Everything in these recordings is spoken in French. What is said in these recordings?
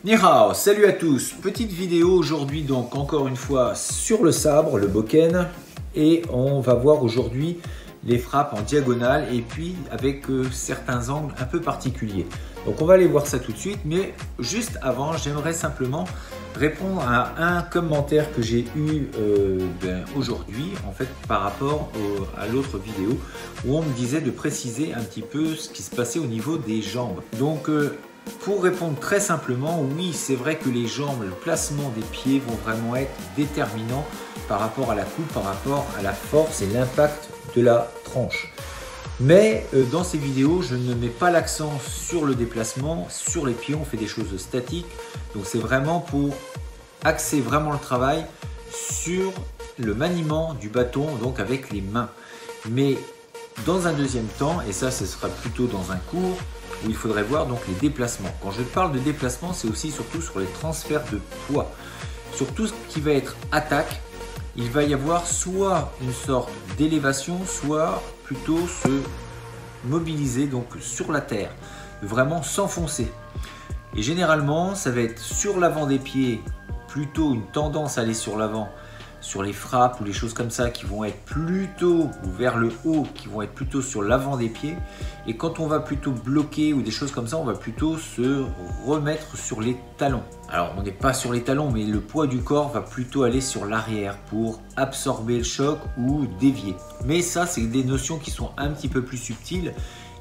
Ni hao, salut à tous, petite vidéo aujourd'hui donc encore une fois sur le sabre, le bokken, et on va voir aujourd'hui les frappes en diagonale et puis avec certains angles un peu particuliers. Donc on va aller voir ça tout de suite, mais juste avant j'aimerais simplement répondre à un commentaire que j'ai eu aujourd'hui en fait par rapport à l'autre vidéo où on me disait de préciser un petit peu ce qui se passait au niveau des jambes. Donc pour répondre très simplement, oui, c'est vrai que les jambes, le placement des pieds vont vraiment être déterminants par rapport à la coupe, par rapport à la force et l'impact de la tranche. Mais dans ces vidéos, je ne mets pas l'accent sur le déplacement, sur les pieds, on fait des choses statiques. Donc c'est vraiment pour axer vraiment le travail sur le maniement du bâton, donc avec les mains. Mais dans un deuxième temps, et ça ce sera plutôt dans un cours, où il faudrait voir donc les déplacements. Quand je parle de déplacement, c'est aussi surtout sur les transferts de poids. Sur tout ce qui va être attaque, il va y avoir soit une sorte d'élévation, soit plutôt se mobiliser donc sur la terre, vraiment s'enfoncer. Et généralement, ça va être sur l'avant des pieds, plutôt une tendance à aller sur l'avant, sur les frappes ou les choses comme ça qui vont être plutôt vers le haut, qui vont être plutôt sur l'avant des pieds. Et quand on va plutôt bloquer ou des choses comme ça, on va plutôt se remettre sur les talons. Alors on n'est pas sur les talons, mais le poids du corps va plutôt aller sur l'arrière pour absorber le choc ou dévier. Mais ça, c'est des notions qui sont un petit peu plus subtiles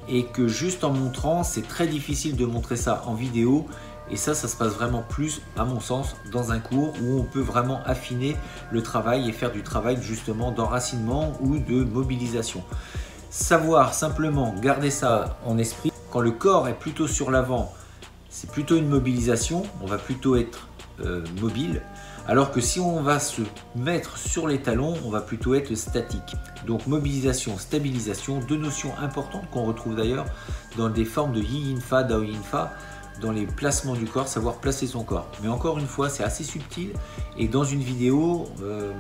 et que juste en montrant, c'est très difficile de montrer ça en vidéo. Et ça se passe vraiment plus, à mon sens, dans un cours où on peut vraiment affiner le travail et faire du travail justement d'enracinement ou de mobilisation. Savoir simplement garder ça en esprit, quand le corps est plutôt sur l'avant, c'est plutôt une mobilisation, on va plutôt être mobile, alors que si on va se mettre sur les talons, on va plutôt être statique. Donc mobilisation, stabilisation, deux notions importantes qu'on retrouve d'ailleurs dans des formes de Yi Yin Fa, Dao Yin Fa, dans les placements du corps, savoir placer son corps. Mais encore une fois, c'est assez subtil et dans une vidéo,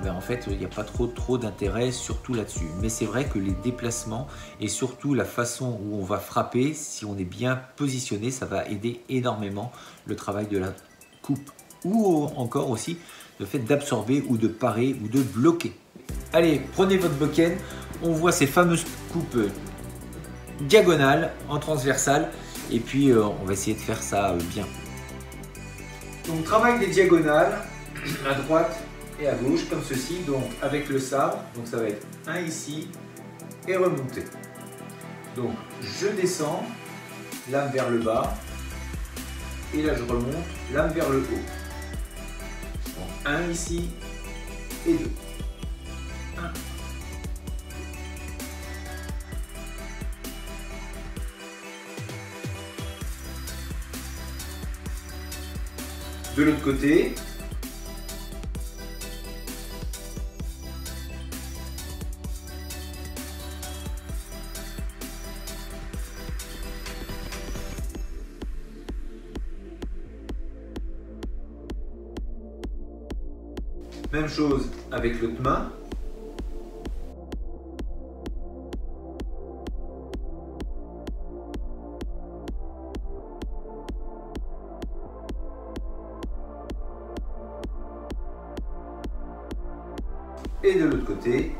en fait, il n'y a pas trop d'intérêt surtout là-dessus. Mais c'est vrai que les déplacements et surtout la façon où on va frapper, si on est bien positionné, ça va aider énormément le travail de la coupe. Ou encore aussi le fait d'absorber ou de parer ou de bloquer. Allez, prenez votre bokken, on voit ces fameuses coupes diagonales en transversale. Et puis on va essayer de faire ça bien. Donc travail des diagonales à droite et à gauche comme ceci, donc avec le sabre, donc ça va être un ici et remonter. Donc je descends, lame vers le bas et là je remonte, lame vers le haut. Donc un ici et deux. Un. De l'autre côté, même chose avec l'autre main. Et de l'autre côté.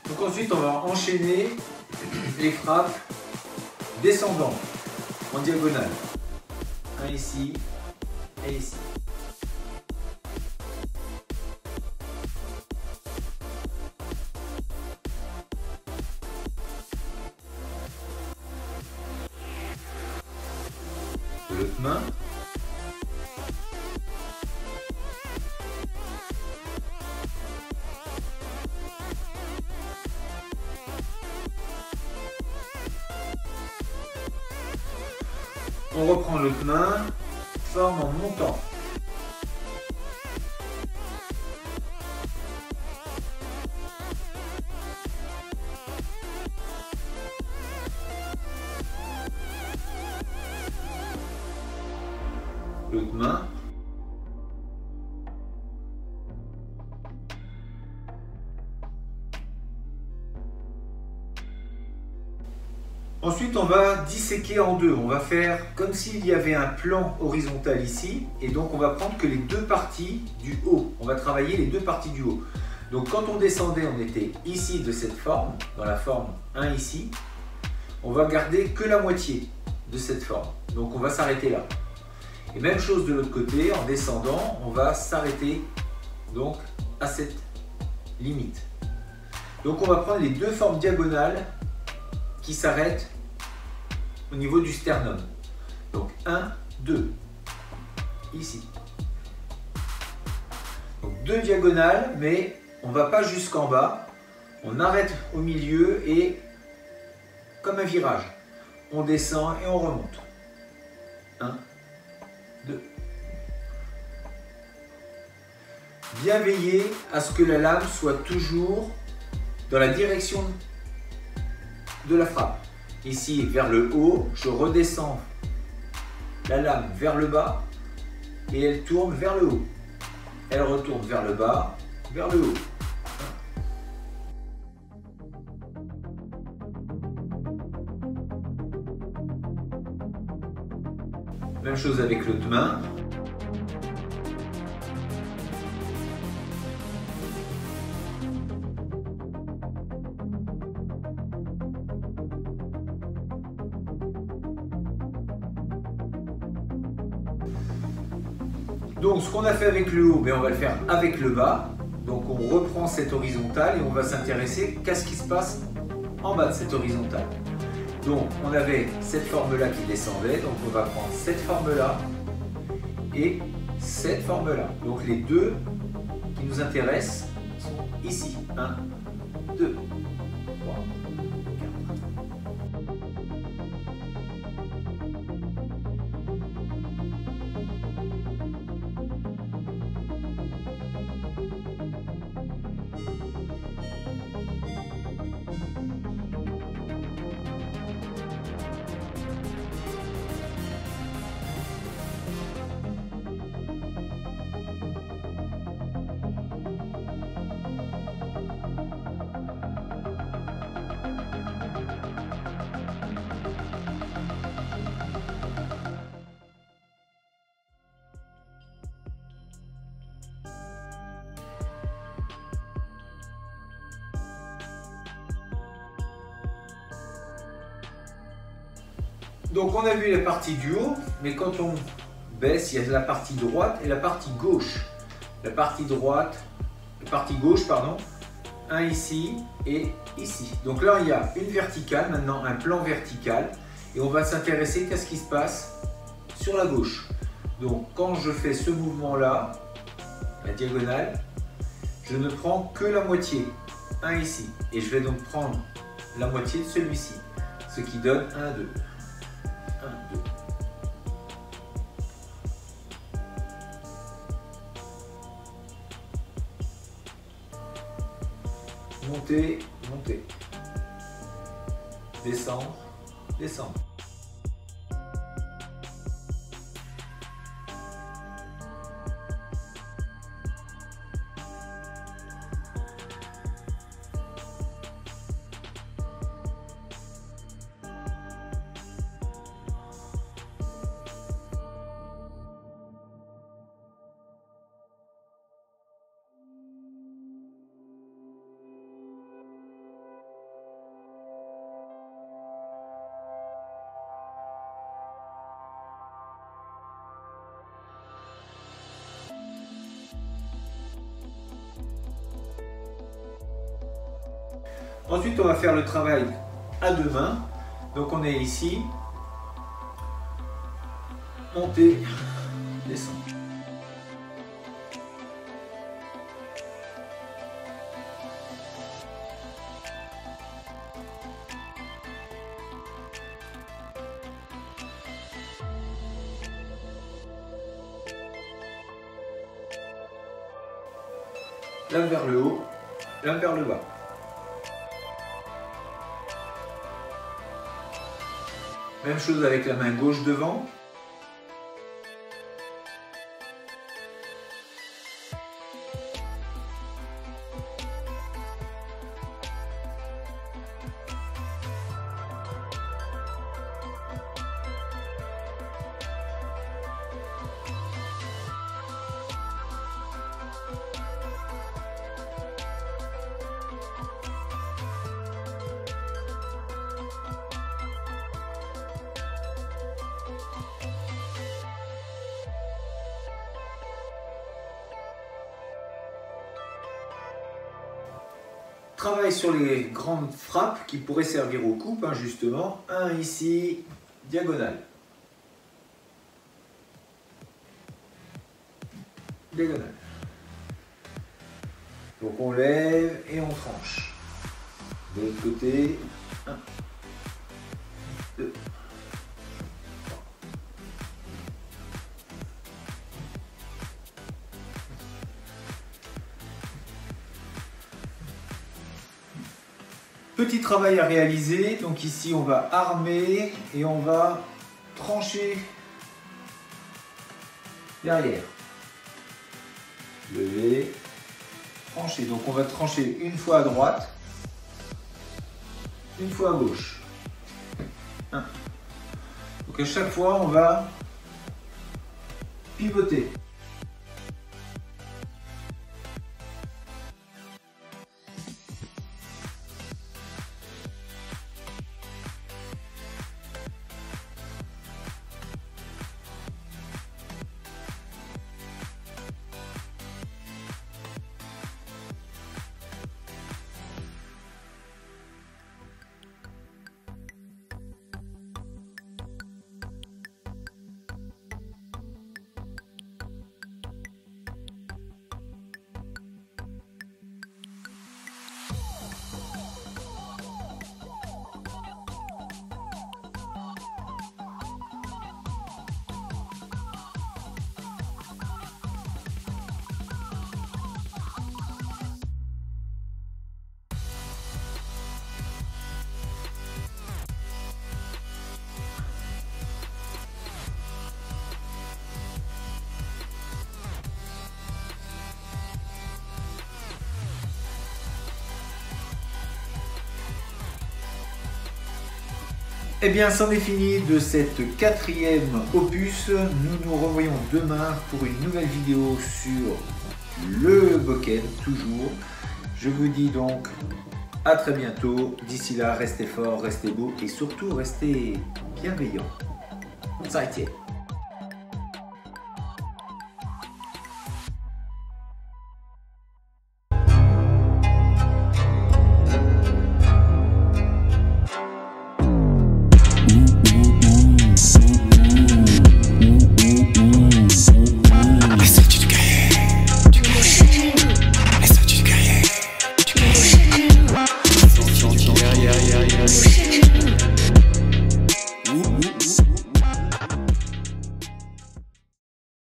Donc ensuite, on va enchaîner les frappes descendantes en diagonale. Un ici et ici. L'autre main. On reprend l'autre main, forme en montant. L'autre main. Ensuite, on va disséquer en deux. On va faire comme s'il y avait un plan horizontal ici. Et donc, on va prendre que les deux parties du haut. On va travailler les deux parties du haut. Donc, quand on descendait, on était ici de cette forme, dans la forme 1 ici. On va garder que la moitié de cette forme. Donc, on va s'arrêter là. Et même chose de l'autre côté, en descendant, on va s'arrêter donc à cette limite. Donc, on va prendre les deux formes diagonales qui s'arrête au niveau du sternum. Donc 1, 2, ici. Donc deux diagonales, mais on ne va pas jusqu'en bas. On arrête au milieu et comme un virage, on descend et on remonte. 1, 2. Bien veiller à ce que la lame soit toujours dans la direction de la frappe. Ici vers le haut, je redescends la lame vers le bas et elle tourne vers le haut. Elle retourne vers le bas, vers le haut. Même chose avec l'autre main. Donc ce qu'on a fait avec le haut, on va le faire avec le bas. Donc on reprend cette horizontale et on va s'intéresser qu'à ce qui se passe en bas de cette horizontale. Donc on avait cette forme-là qui descendait, donc on va prendre cette forme-là et cette forme-là. Donc les deux qui nous intéressent sont ici. 1, 2, 3, 4. Donc on a vu la partie du haut, mais quand on baisse, il y a la partie droite et la partie gauche. La partie gauche, pardon, un ici et ici. Donc là, il y a une verticale, maintenant un plan vertical, et on va s'intéresser qu'à ce qui se passe sur la gauche. Donc quand je fais ce mouvement-là, la diagonale, je ne prends que la moitié, un ici, et je vais donc prendre la moitié de celui-ci, ce qui donne 1, 2. 1, 2. Monter, monter. Descendre, descendre. Ensuite, on va faire le travail à deux mains. Donc, on est ici. Monter, descendre. L'un vers le haut, l'un vers le bas. Même chose avec la main gauche devant. Travail sur les grandes frappes qui pourraient servir aux coupes, hein, justement. Un ici, diagonale. Diagonale. Donc on lève et on tranche. De l'autre côté, 1, 2, 3. Petit travail à réaliser, donc ici on va armer et on va trancher derrière. Lever, trancher. Donc on va trancher une fois à droite, une fois à gauche. 1. Donc à chaque fois on va pivoter. Eh bien, c'en est fini de cette 4e opus. Nous nous revoyons demain pour une nouvelle vidéo sur le bokken, toujours. Je vous dis donc à très bientôt. D'ici là, restez forts, restez beaux et surtout restez bienveillants. 再见。